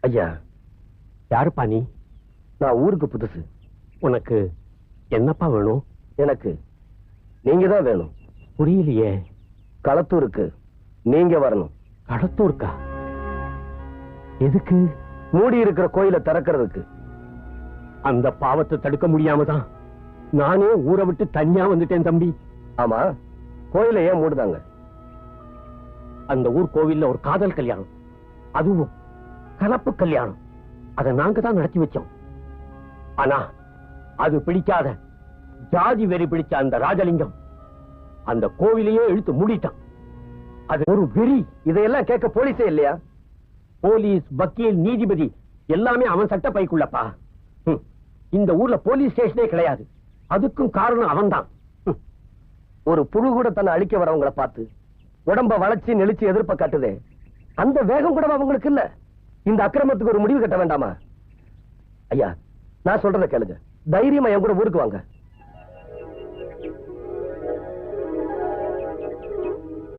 ஐயா. யாருப்பா நீ? நான் ஊருக்கு புதுசு. உனக்கு என்னப்பா வேணும்? எனக்கு நீங்க தான் வேணும். புரியலையே. களத்தூருக்கு நீங்க வரணும். களத்தூருக்கா? எதுக்கு? மூடி இருக்கிற கோயிலை திறக்கிறதுக்கு. அந்த பாவத்தை தடுக்க முடியாமதான் நானே ஊரை விட்டு தனியா வந்துட்டேன் தம்பி. ஆமா, கோயிலை ஏன் மூடுதாங்க? அந்த ஊர் கோவில்ல ஒரு காதல் கல்யாணம், அதுவும் கலப்பு கல்யாணம். அதை நாங்க தான் நடத்தி வச்சோம். ஆனா அது பிடிக்காத ஜாதி வெறி பிடிச்ச அந்த ராஜலிங்கம் அந்த கோவிலையே இழுத்து மூடிட்டான். அது ஒரு வெறி. இதையெல்லாம் கேட்க போலீஸே இல்லையா? போலீஸ், வக்கீல், நீதிபதி எல்லாமே அவன் சட்ட பைக்குள்ளப்பா. இந்த ஊர்ல போலீஸ் ஸ்டேஷனே கிடையாது. அதுக்கும் காரணம் அவன்தான். ஒரு புழு கூட தன்னை அழிக்க வரவங்களை பார்த்து உடம்ப வளைச்சு நெளிச்சு எதிர்ப்ப காட்டுதே, அந்த வேகம் கூட அவங்களுக்கு இல்ல. இந்த அக்கிரமத்துக்கு ஒரு முடிவு கட்ட வேண்டாமா? ஐயா, நான் சொல்றத கேளுங்க. தைரியமா என் கூட ஊருக்கு வாங்க.